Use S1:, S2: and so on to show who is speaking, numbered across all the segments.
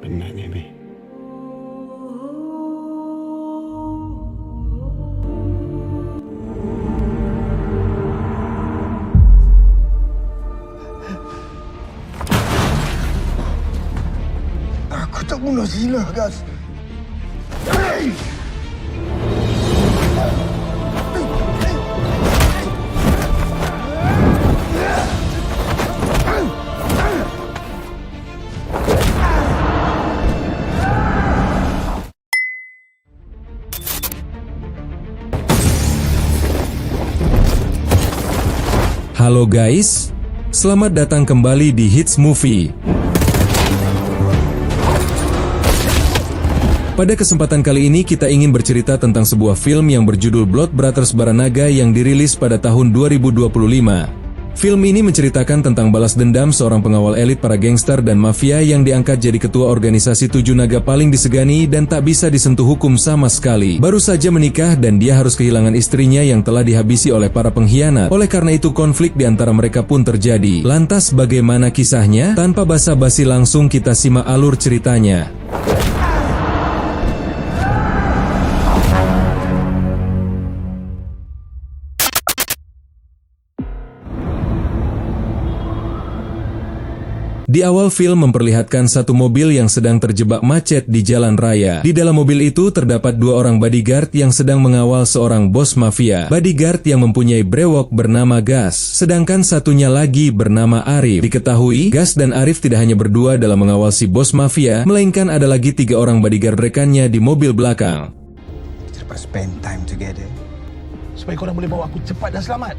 S1: penat ni, Bi.
S2: Aku tak bunuh Zila, Gas. Hey!
S3: Halo guys, selamat datang kembali di Hits Movie. Pada kesempatan kali ini kita ingin bercerita tentang sebuah film yang berjudul Blood Brothers Baranaga yang dirilis pada tahun 2025. Film ini menceritakan tentang balas dendam seorang pengawal elit para gangster dan mafia yang diangkat jadi ketua organisasi 7 naga paling disegani dan tak bisa disentuh hukum sama sekali. Baru saja menikah dan dia harus kehilangan istrinya yang telah dihabisi oleh para pengkhianat. Oleh karena itu konflik di antara mereka pun terjadi. Lantas bagaimana kisahnya? Tanpa basa-basi langsung kita simak alur ceritanya. Di awal film memperlihatkan satu mobil yang sedang terjebak macet di jalan raya. Di dalam mobil itu terdapat 2 orang bodyguard yang sedang mengawal seorang bos mafia. Bodyguard yang mempunyai brewok bernama Gas, sedangkan satunya lagi bernama Arif. Diketahui, Gas dan Arif tidak hanya berdua dalam mengawal si bos mafia, melainkan ada lagi 3 orang bodyguard rekannya di mobil belakang.
S2: Kita dapat spend time together supaya korang boleh bawa aku cepat dan selamat.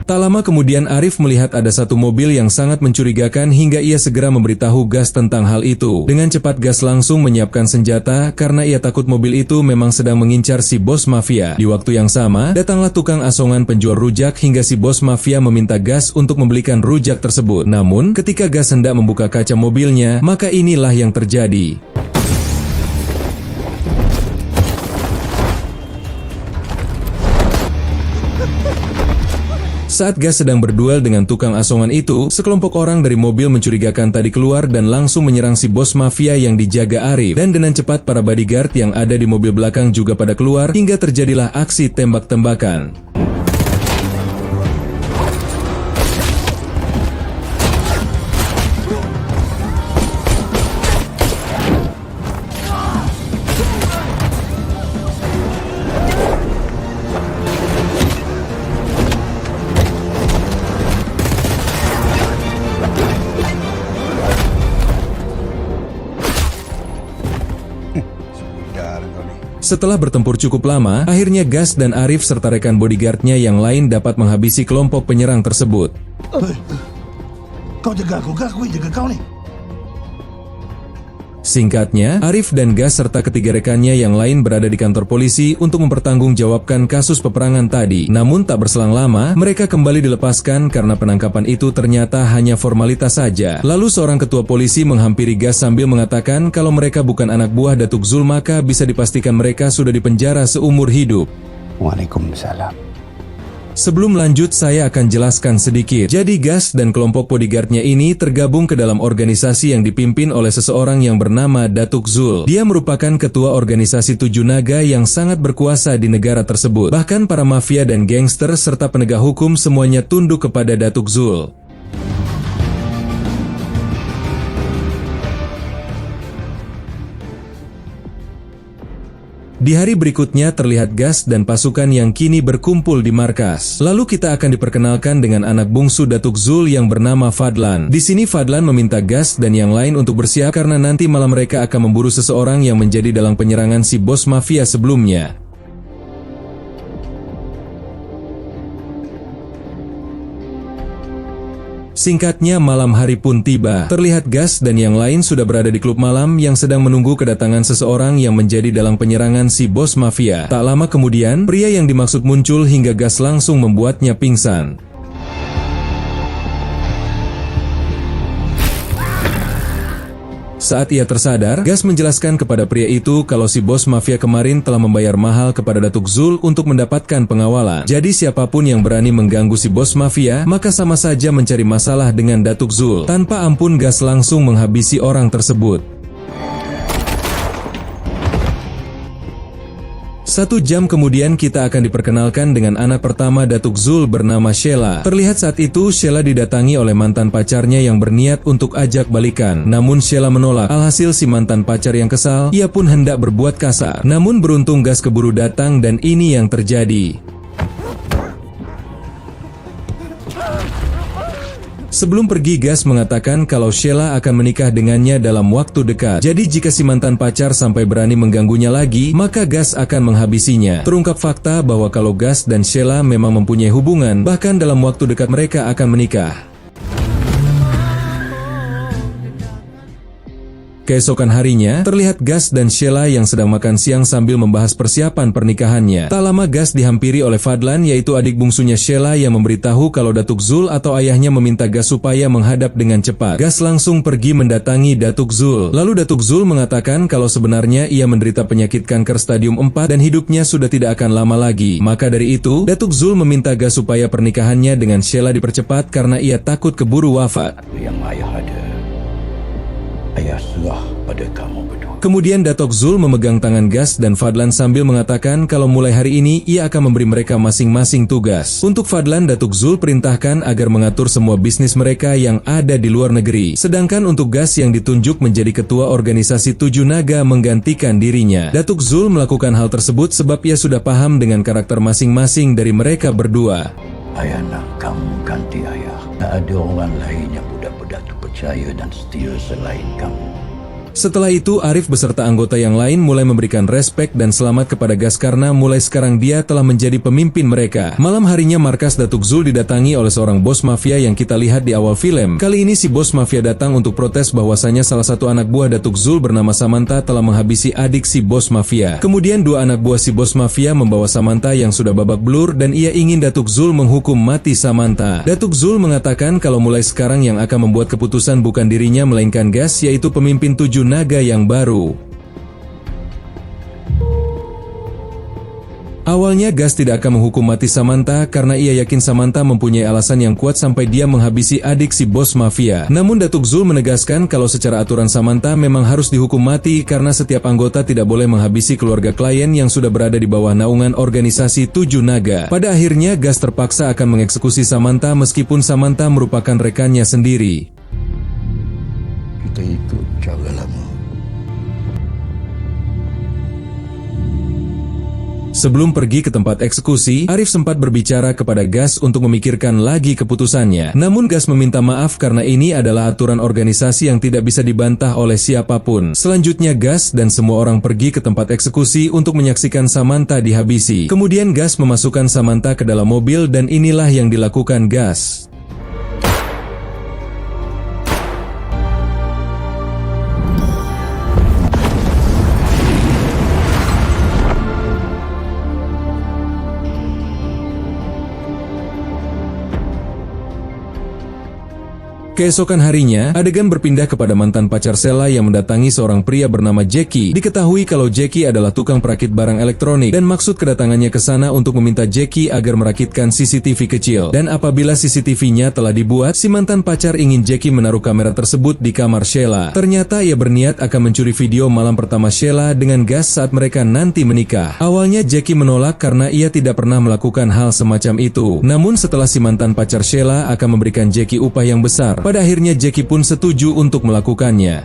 S3: Tak lama kemudian Arif melihat ada satu mobil yang sangat mencurigakan hingga ia segera memberitahu Gas tentang hal itu. Dengan cepat Gas langsung menyiapkan senjata karena ia takut mobil itu memang sedang mengincar si bos mafia. Di waktu yang sama, datanglah tukang asongan penjual rujak hingga si bos mafia meminta Gas untuk membelikan rujak tersebut. Namun, ketika Gas hendak membuka kaca mobilnya, maka inilah yang terjadi. Saat Gas sedang berduel dengan tukang asongan itu, sekelompok orang dari mobil mencurigakan tadi keluar dan langsung menyerang si bos mafia yang dijaga Arif. Dan dengan cepat para bodyguard yang ada di mobil belakang juga pada keluar hingga terjadilah aksi tembak-tembakan. Setelah bertempur cukup lama, akhirnya Gas dan Arif serta rekan bodyguardnya yang lain dapat menghabisi kelompok penyerang tersebut.
S2: Kau jaga aku, Gas, aku jaga kau ni.
S3: Singkatnya, Arif dan Gas serta ketiga rekannya yang lain berada di kantor polisi untuk mempertanggungjawabkan kasus peperangan tadi. Namun tak berselang lama, mereka kembali dilepaskan karena penangkapan itu ternyata hanya formalitas saja. Lalu seorang ketua polisi menghampiri Gas sambil mengatakan kalau mereka bukan anak buah Datuk Zul maka bisa dipastikan mereka sudah dipenjara seumur hidup.
S1: Waalaikumsalam.
S3: Sebelum lanjut saya akan jelaskan sedikit. Jadi Gas dan kelompok bodyguardnya ini tergabung ke dalam organisasi yang dipimpin oleh seseorang yang bernama Datuk Zul. Dia merupakan ketua organisasi 7 naga yang sangat berkuasa di negara tersebut. Bahkan para mafia dan gangster serta penegak hukum semuanya tunduk kepada Datuk Zul. Di hari berikutnya terlihat Gas dan pasukan yang kini berkumpul di markas. Lalu kita akan diperkenalkan dengan anak bungsu Datuk Zul yang bernama Fadlan. Di sini Fadlan meminta Gas dan yang lain untuk bersiap karena nanti malam mereka akan memburu seseorang yang menjadi dalang penyerangan si bos mafia sebelumnya. Singkatnya malam hari pun tiba. Terlihat Gas dan yang lain sudah berada di klub malam yang sedang menunggu kedatangan seseorang yang menjadi dalang penyerangan si bos mafia. Tak lama kemudian, pria yang dimaksud muncul hingga Gas langsung membuatnya pingsan. Saat ia tersadar, Gas menjelaskan kepada pria itu kalau si bos mafia kemarin telah membayar mahal kepada Datuk Zul untuk mendapatkan pengawalan. Jadi siapapun yang berani mengganggu si bos mafia, maka sama saja mencari masalah dengan Datuk Zul. Tanpa ampun Gas langsung menghabisi orang tersebut. 1 jam kemudian kita akan diperkenalkan dengan anak pertama Datuk Zul bernama Sheila. Terlihat saat itu Sheila didatangi oleh mantan pacarnya yang berniat untuk ajak balikan. Namun Sheila menolak. Alhasil si mantan pacar yang kesal, ia pun hendak berbuat kasar. Namun beruntung Gas keburu datang dan ini yang terjadi. Sebelum pergi Gas mengatakan kalau Sheila akan menikah dengannya dalam waktu dekat. Jadi jika si mantan pacar sampai berani mengganggunya lagi, maka Gas akan menghabisinya. Terungkap fakta bahwa kalau Gas dan Sheila memang mempunyai hubungan, bahkan dalam waktu dekat mereka akan menikah. Keesokan harinya, terlihat Gas dan Sheila yang sedang makan siang sambil membahas persiapan pernikahannya. Tak lama Gas dihampiri oleh Fadlan, yaitu adik bungsunya Sheila yang memberitahu kalau Datuk Zul atau ayahnya meminta Gas supaya menghadap dengan cepat. Gas langsung pergi mendatangi Datuk Zul. Lalu Datuk Zul mengatakan kalau sebenarnya ia menderita penyakit kanker stadium 4 dan hidupnya sudah tidak akan lama lagi. Maka dari itu, Datuk Zul meminta Gas supaya pernikahannya dengan Sheila dipercepat karena ia takut keburu wafat.
S1: Yang ayah ada, ayah serah pada kamu berdua.
S3: Kemudian Datuk Zul memegang tangan Gas dan Fadlan sambil mengatakan kalau mulai hari ini ia akan memberi mereka masing-masing tugas. Untuk Fadlan, Datuk Zul perintahkan agar mengatur semua bisnis mereka yang ada di luar negeri. Sedangkan untuk Gas yang ditunjuk menjadi ketua organisasi 7 Naga menggantikan dirinya. Datuk Zul melakukan hal tersebut sebab ia sudah paham dengan karakter masing-masing dari mereka berdua.
S1: Ayah nak kamu ganti ayah. Tak ada orang lain yang budak-budak tu percaya dan setia selain kamu.
S3: Setelah itu, Arif beserta anggota yang lain mulai memberikan respek dan selamat kepada Gas karena mulai sekarang dia telah menjadi pemimpin mereka. Malam harinya markas Datuk Zul didatangi oleh seorang bos mafia yang kita lihat di awal film. Kali ini si bos mafia datang untuk protes bahwasanya salah satu anak buah Datuk Zul bernama Samantha telah menghabisi adik si bos mafia. Kemudian 2 anak buah si bos mafia membawa Samantha yang sudah babak belur dan ia ingin Datuk Zul menghukum mati Samantha. Datuk Zul mengatakan kalau mulai sekarang yang akan membuat keputusan bukan dirinya melainkan Gas, yaitu pemimpin 7 Naga yang baru. Awalnya Gas tidak akan menghukum mati Samantha karena ia yakin Samantha mempunyai alasan yang kuat sampai dia menghabisi adik si bos mafia. Namun Datuk Zul menegaskan kalau secara aturan Samantha memang harus dihukum mati karena setiap anggota tidak boleh menghabisi keluarga klien yang sudah berada di bawah naungan organisasi 7 Naga. Pada akhirnya Gas terpaksa akan mengeksekusi Samantha meskipun Samantha merupakan rekannya sendiri.
S1: Kita ikut cara lama.
S3: Sebelum pergi ke tempat eksekusi, Arif sempat berbicara kepada Gas untuk memikirkan lagi keputusannya. Namun Gas meminta maaf karena ini adalah aturan organisasi yang tidak bisa dibantah oleh siapapun. Selanjutnya Gas dan semua orang pergi ke tempat eksekusi untuk menyaksikan Samantha dihabisi. Kemudian Gas memasukkan Samantha ke dalam mobil dan inilah yang dilakukan Gas. Keesokan harinya, adegan berpindah kepada mantan pacar Sheila yang mendatangi seorang pria bernama Jackie. Diketahui kalau Jackie adalah tukang perakit barang elektronik dan maksud kedatangannya ke sana untuk meminta Jackie agar merakitkan CCTV kecil. Dan apabila CCTV-nya telah dibuat, si mantan pacar ingin Jackie menaruh kamera tersebut di kamar Sheila. Ternyata ia berniat akan mencuri video malam pertama Sheila dengan Gas saat mereka nanti menikah. Awalnya Jackie menolak karena ia tidak pernah melakukan hal semacam itu. Namun setelah si mantan pacar Sheila akan memberikan Jackie upah yang besar, pada akhirnya Jackie pun setuju untuk melakukannya.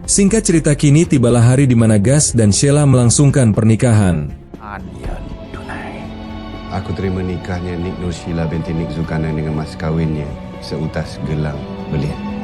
S3: Singkat cerita kini tibalah hari di mana Gas dan Sheila melangsungkan pernikahan.
S1: Hadiah tunai.
S4: Aku terima nikahnya Nik Nur Sheila binti Nik Zulkarnain dengan mas kawinnya seutas gelang belian.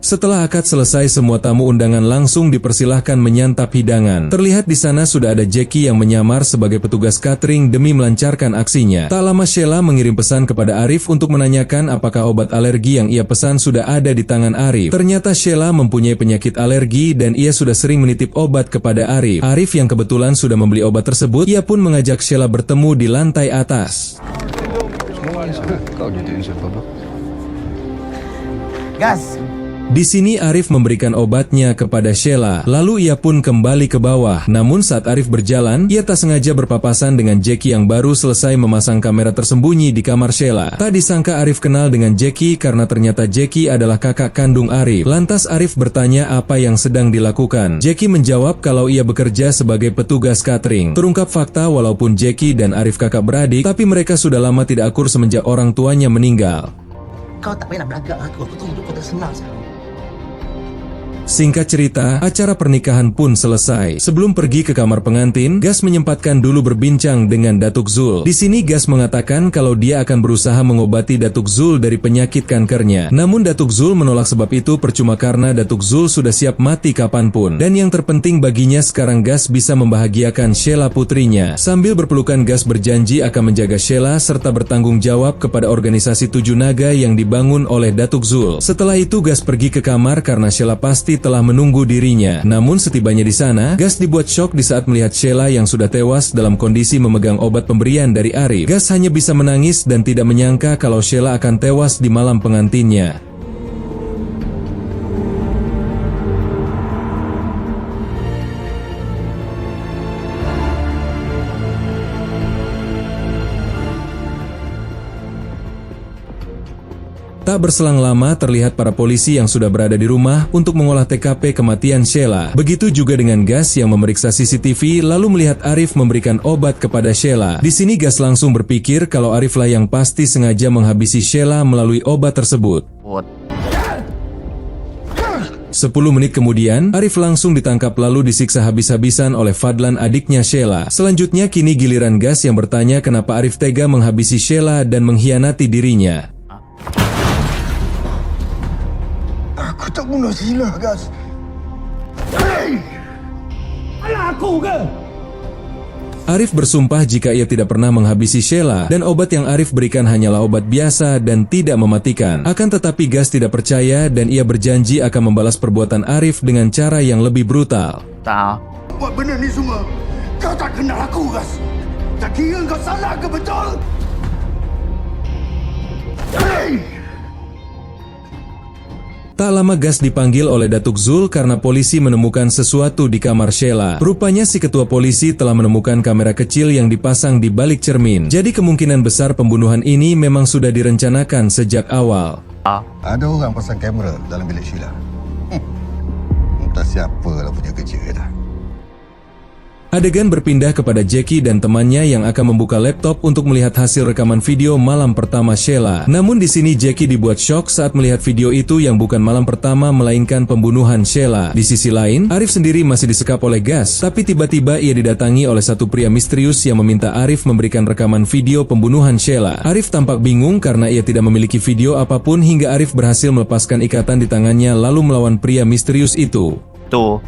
S3: Setelah akad selesai, semua tamu undangan langsung dipersilahkan menyantap hidangan. Terlihat di sana sudah ada Jackie yang menyamar sebagai petugas catering demi melancarkan aksinya. Tak lama Sheila mengirim pesan kepada Arif untuk menanyakan apakah obat alergi yang ia pesan sudah ada di tangan Arif. Ternyata Sheila mempunyai penyakit alergi dan ia sudah sering menitip obat kepada Arif. Arif yang kebetulan sudah membeli obat tersebut, ia pun mengajak Sheila bertemu di lantai atas.
S4: Kau jadi siapa, Bang?
S2: Gas,
S3: Di sini Arif memberikan obatnya kepada Sheila, lalu ia pun kembali ke bawah. Namun saat Arif berjalan, ia tak sengaja berpapasan dengan Jackie yang baru selesai memasang kamera tersembunyi di kamar Sheila. Tak disangka Arif kenal dengan Jackie karena ternyata Jackie adalah kakak kandung Arif. Lantas Arif bertanya apa yang sedang dilakukan. Jackie menjawab kalau ia bekerja sebagai petugas catering. Terungkap fakta walaupun Jackie dan Arif kakak beradik, tapi mereka sudah lama tidak akur semenjak orang tuanya meninggal.
S5: Kau tak payah nak beragak aku tu hidup kau tersenang sekarang.
S3: Singkat cerita, acara pernikahan pun selesai. Sebelum pergi ke kamar pengantin, Gas menyempatkan dulu berbincang dengan Datuk Zul. Di sini Gas mengatakan kalau dia akan berusaha mengobati Datuk Zul dari penyakit kankernya. Namun Datuk Zul menolak sebab itu percuma karena Datuk Zul sudah siap mati kapanpun. Dan yang terpenting baginya sekarang Gas bisa membahagiakan Sheila putrinya. Sambil berpelukan Gas berjanji akan menjaga Sheila serta bertanggung jawab kepada organisasi Tujuh Naga yang dibangun oleh Datuk Zul. Setelah itu Gas pergi ke kamar karena Sheila pasti telah menunggu dirinya. Namun setibanya di sana, Gas dibuat syok di saat melihat Sheila yang sudah tewas dalam kondisi memegang obat pemberian dari Arif. Gas hanya bisa menangis dan tidak menyangka kalau Sheila akan tewas di malam pengantinnya. Tak berselang lama terlihat para polisi yang sudah berada di rumah untuk mengolah TKP kematian Sheila. Begitu juga dengan Gas yang memeriksa CCTV lalu melihat Arif memberikan obat kepada Sheila. Di sini Gas langsung berpikir kalau Arif lah yang pasti sengaja menghabisi Sheila melalui obat tersebut. 10 menit kemudian, Arif langsung ditangkap lalu disiksa habis-habisan oleh Fadlan adiknya Sheila. Selanjutnya kini giliran Gas yang bertanya kenapa Arif tega menghabisi Sheila dan mengkhianati dirinya.
S2: Aku tak bunuh Sheila, Gas.
S1: Alah aku ke?
S3: Arif bersumpah jika ia tidak pernah menghabisi Sheila dan obat yang Arif berikan hanyalah obat biasa dan tidak mematikan. Akan tetapi Gas tidak percaya dan ia berjanji akan membalas perbuatan Arif dengan cara yang lebih brutal.
S5: Tak.
S2: Buat benda ni semua, kau tak kenal aku, Gas. Tak kira kau salah ke betul?
S3: Tak lama Gas dipanggil oleh Datuk Zul karena polisi menemukan sesuatu di kamar Sheila. Rupanya si ketua polisi telah menemukan kamera kecil yang dipasang di balik cermin. Jadi kemungkinan besar pembunuhan ini memang sudah direncanakan sejak awal.
S2: Ada orang pasang kamera dalam bilik Sheila. Entah siapa lah punya kerja dah.
S3: Adegan berpindah kepada Jackie dan temannya yang akan membuka laptop untuk melihat hasil rekaman video malam pertama Sheila. Namun di sini Jackie dibuat syok saat melihat video itu yang bukan malam pertama melainkan pembunuhan Sheila. Di sisi lain, Arif sendiri masih disekap oleh Gas, tapi tiba-tiba ia didatangi oleh satu pria misterius yang meminta Arif memberikan rekaman video pembunuhan Sheila. Arif tampak bingung karena ia tidak memiliki video apapun hingga Arif berhasil melepaskan ikatan di tangannya lalu melawan pria misterius itu.
S5: Tu.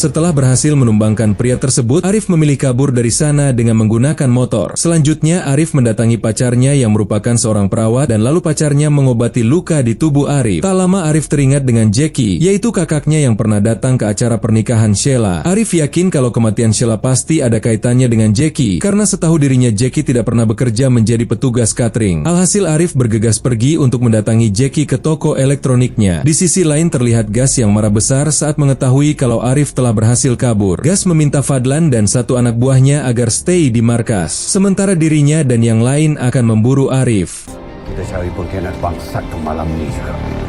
S3: Setelah berhasil menumbangkan pria tersebut, Arif memilih kabur dari sana dengan menggunakan motor. Selanjutnya, Arif mendatangi pacarnya yang merupakan seorang perawat dan lalu pacarnya mengobati luka di tubuh Arif. Tak lama Arif teringat dengan Jackie, yaitu kakaknya yang pernah datang ke acara pernikahan Sheila. Arif yakin kalau kematian Sheila pasti ada kaitannya dengan Jackie, karena setahu dirinya Jackie tidak pernah bekerja menjadi petugas catering. Alhasil Arif bergegas pergi untuk mendatangi Jackie ke toko elektroniknya. Di sisi lain terlihat Gas yang marah besar saat mengetahui kalau Arif telah berhasil kabur. Gas meminta Fadlan dan satu anak buahnya agar stay di markas, sementara dirinya dan yang lain akan memburu Arif.
S1: Kita cari pengkhianat bangsat tu malam ni sekarang.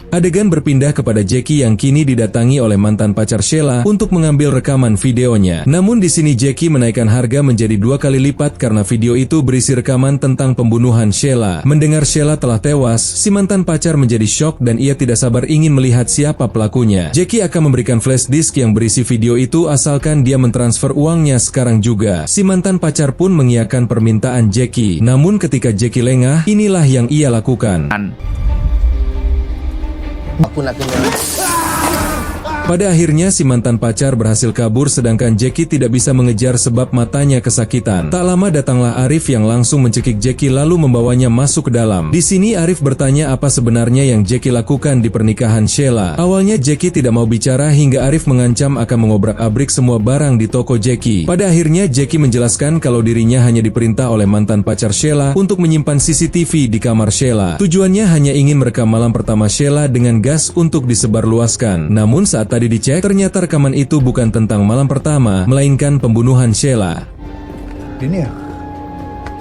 S3: Adegan berpindah kepada Jackie yang kini didatangi oleh mantan pacar Sheila untuk mengambil rekaman videonya. Namun di sini Jackie menaikkan harga menjadi 2 kali lipat karena video itu berisi rekaman tentang pembunuhan Sheila. Mendengar Sheila telah tewas, si mantan pacar menjadi syok dan ia tidak sabar ingin melihat siapa pelakunya. Jackie akan memberikan flash disk yang berisi video itu asalkan dia mentransfer uangnya sekarang juga. Si mantan pacar pun mengiyakan permintaan Jackie. Namun ketika Jackie lengah, inilah yang ia lakukan.
S5: Aku nak kena.
S3: Pada akhirnya si mantan pacar berhasil kabur sedangkan Jackie tidak bisa mengejar sebab matanya kesakitan. Tak lama datanglah Arif yang langsung mencekik Jackie lalu membawanya masuk ke dalam. Di sini Arif bertanya apa sebenarnya yang Jackie lakukan di pernikahan Sheila. Awalnya Jackie tidak mau bicara hingga Arif mengancam akan mengobrak-abrik semua barang di toko Jackie. Pada akhirnya Jackie menjelaskan kalau dirinya hanya diperintah oleh mantan pacar Sheila untuk menyimpan CCTV di kamar Sheila. Tujuannya hanya ingin merekam malam pertama Sheila dengan gas untuk disebarluaskan. Namun saat tadi dicek, ternyata rekaman itu bukan tentang malam pertama, melainkan pembunuhan Sheila.
S6: Ini ya?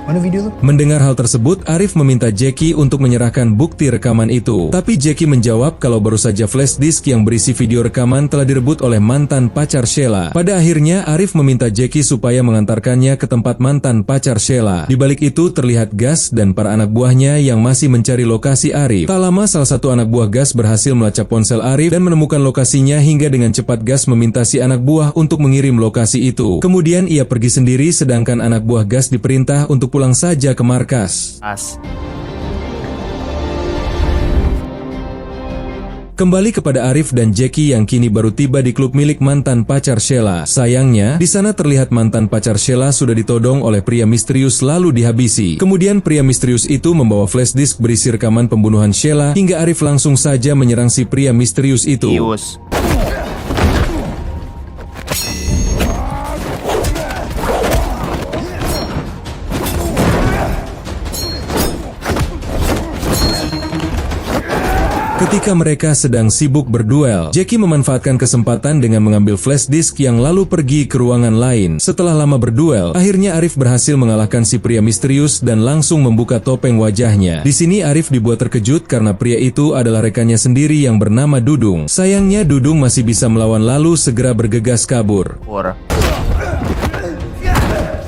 S6: Mana video tuh?
S3: Mendengar hal tersebut, Arif meminta Jackie untuk menyerahkan bukti rekaman itu. Tapi Jackie menjawab kalau baru saja flash disk yang berisi video rekaman telah direbut oleh mantan pacar Sheila. Pada akhirnya, Arif meminta Jackie supaya mengantarkannya ke tempat mantan pacar Sheila. Di balik itu terlihat Gas dan para anak buahnya yang masih mencari lokasi Arif. Tak lama salah satu anak buah Gas berhasil melacak ponsel Arif dan menemukan lokasinya hingga dengan cepat Gas meminta si anak buah untuk mengirim lokasi itu. Kemudian ia pergi sendiri sedangkan anak buah Gas diperintah untuk pulang saja ke markas. Kembali kepada Arif dan Jackie yang kini baru tiba di klub milik mantan pacar Sheila. Sayangnya, di sana terlihat mantan pacar Sheila sudah ditodong oleh pria misterius lalu dihabisi. Kemudian pria misterius itu membawa flash disk berisi rekaman pembunuhan Sheila hingga Arif langsung saja menyerang si pria misterius itu. Ketika mereka sedang sibuk berduel, Jackie memanfaatkan kesempatan dengan mengambil flash disk yang lalu pergi ke ruangan lain. Setelah lama berduel, akhirnya Arif berhasil mengalahkan si pria misterius dan langsung membuka topeng wajahnya. Di sini Arif dibuat terkejut karena pria itu adalah rekannya sendiri yang bernama Dudung. Sayangnya Dudung masih bisa melawan lalu segera bergegas kabur.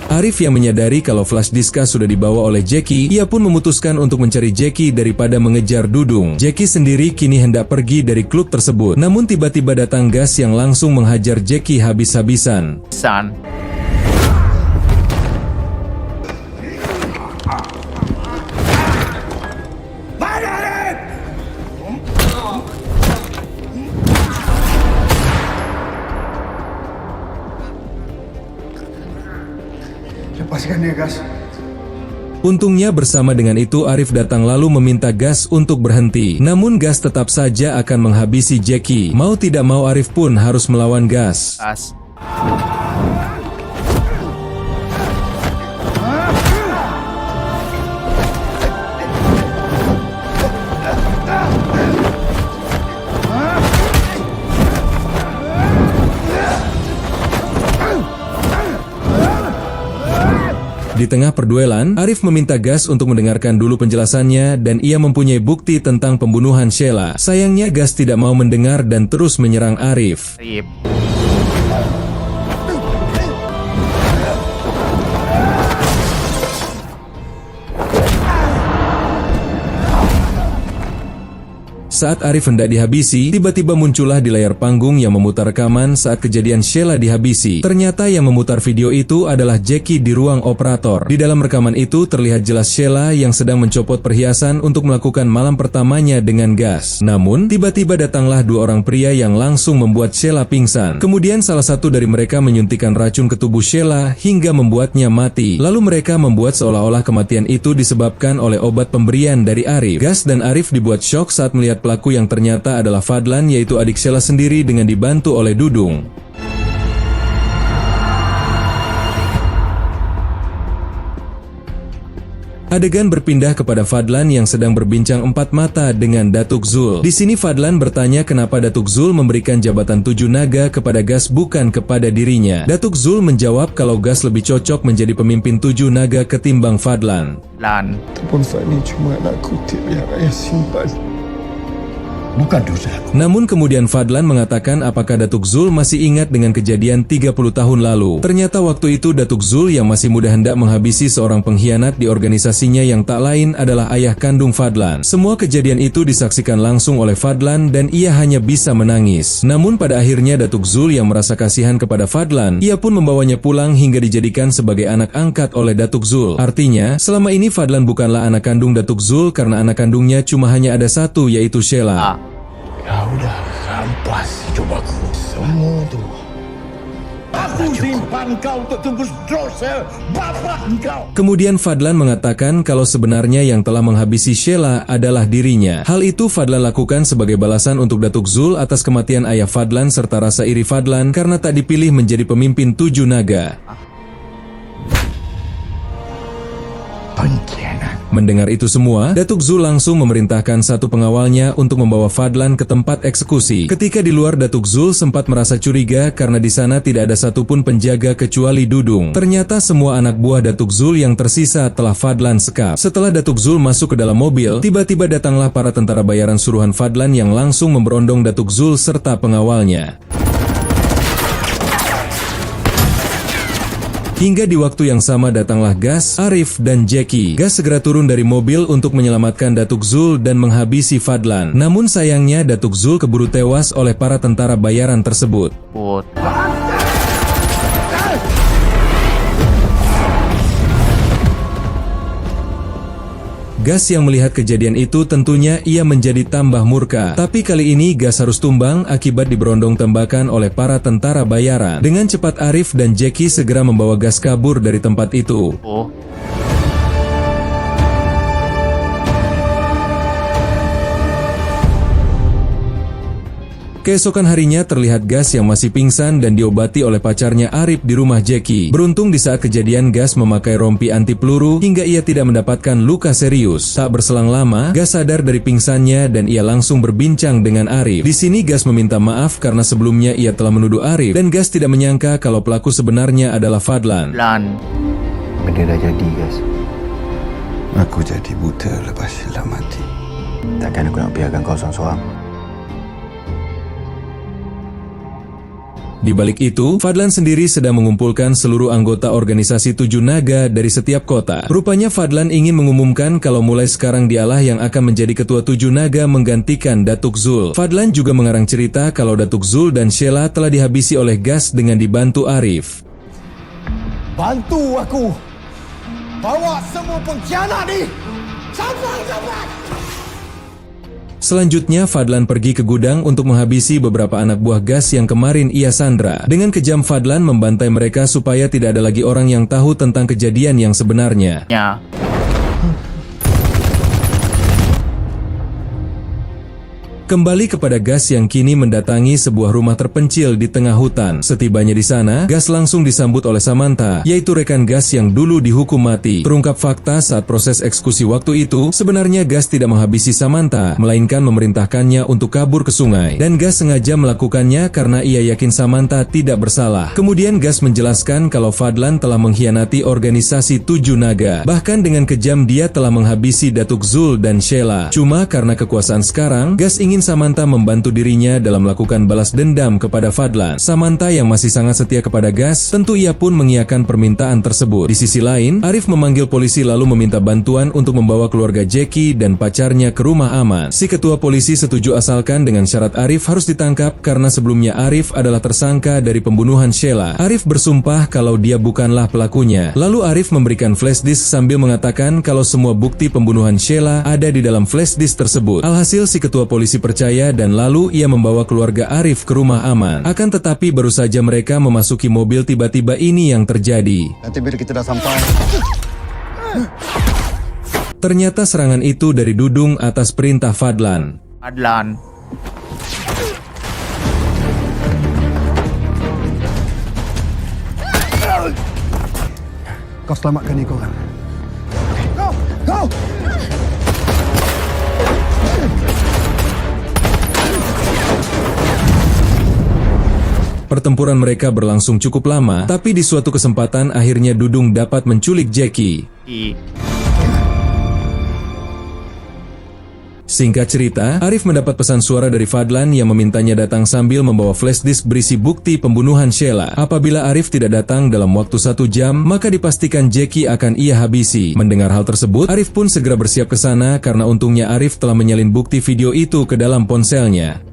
S3: Arif yang menyadari kalau flash disk sudah dibawa oleh Jackie, ia pun memutuskan untuk mencari Jackie daripada mengejar Dudung. Jackie sendiri kini hendak pergi dari klub tersebut. Namun tiba-tiba datang Gas yang langsung menghajar Jackie habis-habisan.
S6: Lepaskan dia, Gas.
S3: Untungnya bersama dengan itu Arif datang lalu meminta Gas untuk berhenti. Namun Gas tetap saja akan menghabisi Jackie. Mau tidak mau Arif pun harus melawan Gas. Di tengah perduelan, Arif meminta Gas untuk mendengarkan dulu penjelasannya dan ia mempunyai bukti tentang pembunuhan Sheila. Sayangnya Gas tidak mau mendengar dan terus menyerang Arif. Saat Arif hendak dihabisi, tiba-tiba muncullah di layar panggung yang memutar rekaman saat kejadian Sheila dihabisi. Ternyata yang memutar video itu adalah Jackie di ruang operator. Di dalam rekaman itu terlihat jelas Sheila yang sedang mencopot perhiasan untuk melakukan malam pertamanya dengan Gas. Namun, tiba-tiba datanglah dua orang pria yang langsung membuat Sheila pingsan. Kemudian salah satu dari mereka menyuntikkan racun ke tubuh Sheila hingga membuatnya mati. Lalu mereka membuat seolah-olah kematian itu disebabkan oleh obat pemberian dari Arif. Gas dan Arif dibuat syok saat melihat pelaku yang ternyata adalah Fadlan, yaitu adik Sheila sendiri dengan dibantu oleh Dudung. Adegan berpindah kepada Fadlan yang sedang berbincang empat mata dengan Datuk Zul. Di sini Fadlan bertanya kenapa Datuk Zul memberikan jabatan 7 naga kepada Gas bukan kepada dirinya. Datuk Zul menjawab kalau Gas lebih cocok menjadi pemimpin 7 naga ketimbang Fadlan.
S6: Ataupun Fadli cuma anak kutip yang ayah simpan.
S1: Bukan dosaku.
S3: Namun kemudian Fadlan mengatakan apakah Datuk Zul masih ingat dengan kejadian 30 tahun lalu. Ternyata waktu itu Datuk Zul yang masih muda hendak menghabisi seorang pengkhianat di organisasinya yang tak lain adalah ayah kandung Fadlan. Semua kejadian itu disaksikan langsung oleh Fadlan dan ia hanya bisa menangis. Namun pada akhirnya Datuk Zul yang merasa kasihan kepada Fadlan, ia pun membawanya pulang hingga dijadikan sebagai anak angkat oleh Datuk Zul. Artinya, selama ini Fadlan bukanlah anak kandung Datuk Zul karena anak kandungnya cuma hanya ada satu, yaitu Sheila.
S1: Kau dah rampas cobaku.
S6: Kamu tu.
S1: Aku simpan kau untuk tembus dosa bapak kau.
S3: Kemudian Fadlan mengatakan kalau sebenarnya yang telah menghabisi Sheila adalah dirinya. Hal itu Fadlan lakukan sebagai balasan untuk Datuk Zul atas kematian ayah Fadlan serta rasa iri Fadlan karena tak dipilih menjadi pemimpin 7 naga.
S1: Pengkhianat.
S3: Mendengar itu semua, Datuk Zul langsung memerintahkan satu pengawalnya untuk membawa Fadlan ke tempat eksekusi. Ketika di luar, Datuk Zul sempat merasa curiga karena di sana tidak ada satupun penjaga kecuali Dudung. Ternyata semua anak buah Datuk Zul yang tersisa telah Fadlan sekap. Setelah Datuk Zul masuk ke dalam mobil, tiba-tiba datanglah para tentara bayaran suruhan Fadlan yang langsung memberondong Datuk Zul serta pengawalnya. Hingga di waktu yang sama datanglah Gas, Arif, dan Jackie. Gas segera turun dari mobil untuk menyelamatkan Datuk Zul dan menghabisi Fadlan. Namun sayangnya Datuk Zul keburu tewas oleh para tentara bayaran tersebut. Gas yang melihat kejadian itu tentunya ia menjadi tambah murka. Tapi kali ini Gas harus tumbang akibat diberondong tembakan oleh para tentara bayaran. Dengan cepat Arif dan Jackie segera membawa Gas kabur dari tempat itu. Keesokan harinya terlihat Gas yang masih pingsan dan diobati oleh pacarnya Arif di rumah Jackie. Beruntung di saat kejadian Gas memakai rompi anti peluru hingga ia tidak mendapatkan luka serius. Tak berselang lama, Gas sadar dari pingsannya dan ia langsung berbincang dengan Arif. Di sini Gas meminta maaf karena sebelumnya ia telah menuduh Arif dan Gas tidak menyangka kalau pelaku sebenarnya adalah Fadlan.
S4: Benda dah jadi, guys.
S2: Aku jadi buta lepas Sheila mati.
S4: Takkan aku nak biarkan kau seorang-seorang.
S3: Di balik itu, Fadlan sendiri sedang mengumpulkan seluruh anggota organisasi 7 naga dari setiap kota. Rupanya Fadlan ingin mengumumkan kalau mulai sekarang dialah yang akan menjadi ketua 7 naga menggantikan Datuk Zul. Fadlan juga mengarang cerita kalau Datuk Zul dan Sheila telah dihabisi oleh Gas dengan dibantu Arif.
S6: Bantu aku. Bawa semua pengkhianat ni. Sampai.
S3: Selanjutnya, Fadlan pergi ke gudang untuk menghabisi beberapa anak buah Gas yang kemarin ia sandra. Dengan kejam Fadlan membantai mereka supaya tidak ada lagi orang yang tahu tentang kejadian yang sebenarnya. Kembali kepada Gas yang kini mendatangi sebuah rumah terpencil di tengah hutan. Setibanya di sana, Gas langsung disambut oleh Samantha, yaitu rekan Gas yang dulu dihukum mati. Terungkap fakta saat proses eksekusi waktu itu, sebenarnya Gas tidak menghabisi Samantha, melainkan memerintahkannya untuk kabur ke sungai. Dan Gas sengaja melakukannya karena ia yakin Samantha tidak bersalah. Kemudian Gas menjelaskan kalau Fadlan telah mengkhianati organisasi 7 naga. Bahkan dengan kejam dia telah menghabisi Datuk Zul dan Sheila. Cuma karena kekuasaan sekarang, Gas ingin Samantha membantu dirinya dalam melakukan balas dendam kepada Fadlan. Samantha yang masih sangat setia kepada Gas, tentu ia pun mengiyakan permintaan tersebut. Di sisi lain, Arif memanggil polisi lalu meminta bantuan untuk membawa keluarga Jackie dan pacarnya ke rumah aman. Si ketua polisi setuju asalkan dengan syarat Arif harus ditangkap karena sebelumnya Arif adalah tersangka dari pembunuhan Sheila. Arif bersumpah kalau dia bukanlah pelakunya. Lalu Arif memberikan flash disk sambil mengatakan kalau semua bukti pembunuhan Sheila ada di dalam flash disk tersebut. Alhasil si ketua polisi percaya dan lalu ia membawa keluarga Arif ke rumah aman. Akan tetapi baru saja mereka memasuki mobil tiba-tiba ini yang terjadi.
S2: Nanti bila kita dah sampai.
S3: Ternyata serangan itu dari Dudung atas perintah Fadlan.
S2: Kau selamatkan ni korang. Go!
S3: Pertempuran mereka berlangsung cukup lama, tapi di suatu kesempatan akhirnya Dudung dapat menculik Jackie. Singkat cerita, Arif mendapat pesan suara dari Fadlan yang memintanya datang sambil membawa flash disk berisi bukti pembunuhan Sheila. Apabila Arif tidak datang dalam waktu 1 jam, maka dipastikan Jackie akan ia habisi. Mendengar hal tersebut, Arif pun segera bersiap ke sana karena untungnya Arif telah menyalin bukti video itu ke dalam ponselnya.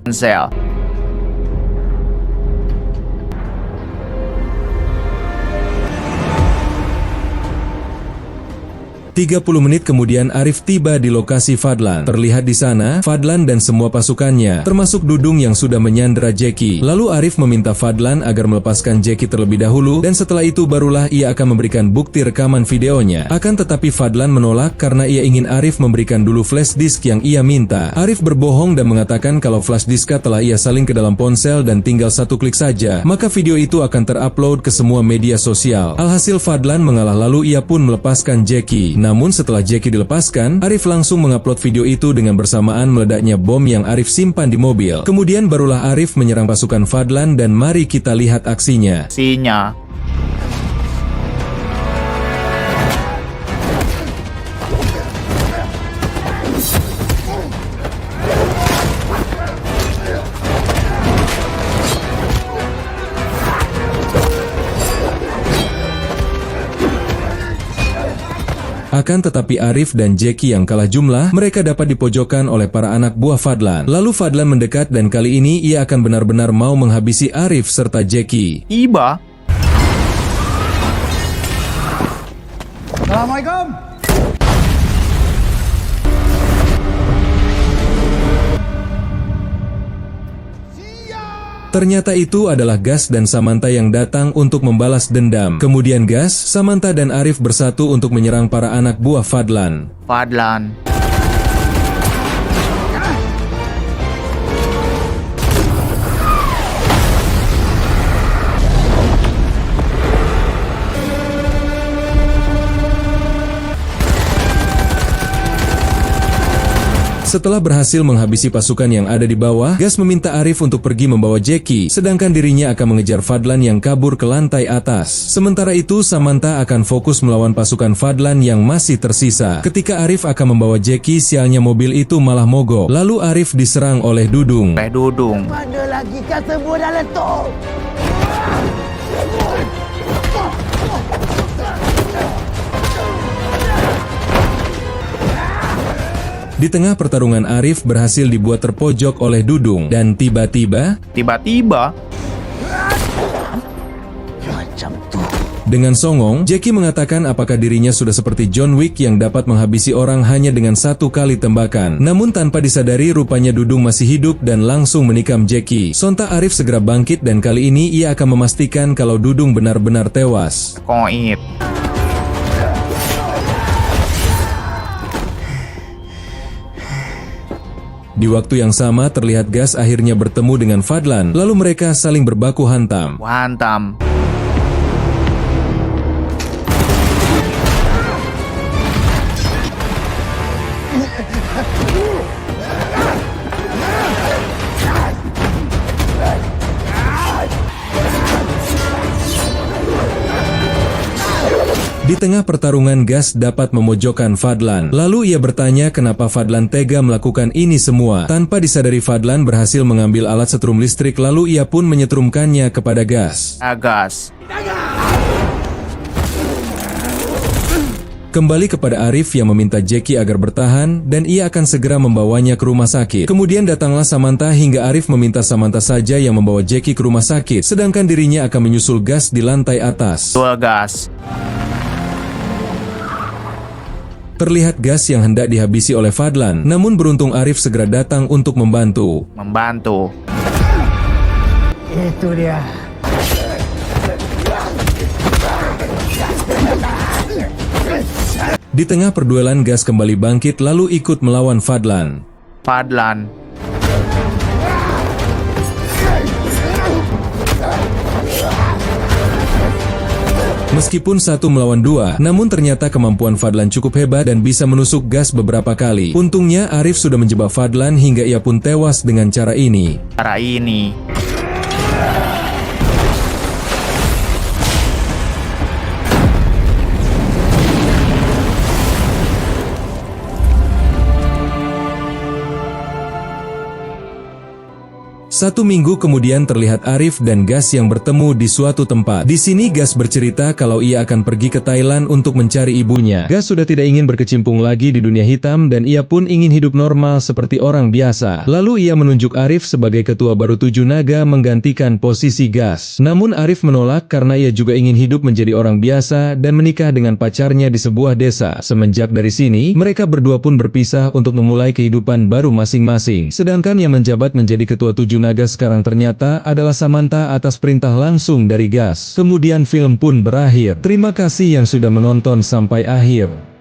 S3: 30 menit kemudian Arif tiba di lokasi Fadlan. Terlihat di sana, Fadlan dan semua pasukannya, termasuk Dudung yang sudah menyandera Jackie. Lalu Arif meminta Fadlan agar melepaskan Jackie terlebih dahulu dan setelah itu barulah ia akan memberikan bukti rekaman videonya. Akan tetapi Fadlan menolak karena ia ingin Arif memberikan dulu flash disk yang ia minta. Arif berbohong dan mengatakan kalau flash disknya telah ia salin ke dalam ponsel dan tinggal satu klik saja, maka video itu akan terupload ke semua media sosial. Alhasil Fadlan mengalah lalu ia pun melepaskan Jackie. Namun setelah Jackie dilepaskan, Arif langsung mengupload video itu dengan bersamaan meledaknya bom yang Arif simpan di mobil. Kemudian barulah Arif menyerang pasukan Fadlan dan mari kita lihat aksinya. Akan tetapi Arif dan Jackie yang kalah jumlah, mereka dapat dipojokkan oleh para anak buah Fadlan. Lalu Fadlan mendekat dan kali ini ia akan benar-benar mau menghabisi Arif serta Jackie.
S5: Tiba.
S1: Assalamualaikum.
S3: Ternyata itu adalah Gas dan Samantha yang datang untuk membalas dendam. Kemudian Gas, Samantha dan Arif bersatu untuk menyerang para anak buah Fadlan. Setelah berhasil menghabisi pasukan yang ada di bawah, Gas meminta Arif untuk pergi membawa Jackie, sedangkan dirinya akan mengejar Fadlan yang kabur ke lantai atas. Sementara itu, Samantha akan fokus melawan pasukan Fadlan yang masih tersisa. Ketika Arif akan membawa Jackie, sialnya mobil itu malah mogok. Lalu Arif diserang oleh Dudung.
S5: Mana lagi kau semua dah letup?
S3: Di tengah pertarungan Arif berhasil dibuat terpojok oleh Dudung dan tiba-tiba
S5: Macam tu.
S3: dengan songong, Jackie mengatakan apakah dirinya sudah seperti John Wick yang dapat menghabisi orang hanya dengan satu kali tembakan. Namun tanpa disadari rupanya Dudung masih hidup dan langsung menikam Jackie. Sontak Arif segera bangkit dan kali ini ia akan memastikan kalau Dudung benar-benar tewas. Di waktu yang sama terlihat Gas akhirnya bertemu dengan Fadlan, lalu mereka saling berbaku hantam. Di tengah pertarungan Gas dapat memojokkan Fadlan. Lalu ia bertanya kenapa Fadlan tega melakukan ini semua. Tanpa disadari Fadlan berhasil mengambil alat setrum listrik lalu ia pun menyetrumkannya kepada Gas. Kembali kepada Arif yang meminta Jackie agar bertahan dan ia akan segera membawanya ke rumah sakit. Kemudian datanglah Samantha hingga Arif meminta Samantha saja yang membawa Jackie ke rumah sakit, sedangkan dirinya akan menyusul Gas di lantai atas. Terlihat Gas yang hendak dihabisi oleh Fadlan, namun beruntung Arif segera datang untuk membantu.
S5: Itu dia.
S3: Di tengah perduelan Gas kembali bangkit lalu ikut melawan Fadlan. Meskipun 1 melawan 2, namun ternyata kemampuan Fadlan cukup hebat dan bisa menusuk Gas beberapa kali. Untungnya Arif sudah menjebak Fadlan hingga ia pun tewas dengan cara ini. 1 minggu kemudian terlihat Arif dan Gas yang bertemu di suatu tempat. Di sini Gas bercerita kalau ia akan pergi ke Thailand untuk mencari ibunya. Gas sudah tidak ingin berkecimpung lagi di dunia hitam dan ia pun ingin hidup normal seperti orang biasa. Lalu ia menunjuk Arif sebagai ketua baru 7 naga menggantikan posisi Gas. Namun Arif menolak karena ia juga ingin hidup menjadi orang biasa dan menikah dengan pacarnya di sebuah desa. Semenjak dari sini, mereka berdua pun berpisah untuk memulai kehidupan baru masing-masing. Sedangkan yang menjabat menjadi ketua 7 naga sekarang ternyata adalah Samantha atas perintah langsung dari Gas. Kemudian film pun berakhir. Terima kasih yang sudah menonton sampai akhir.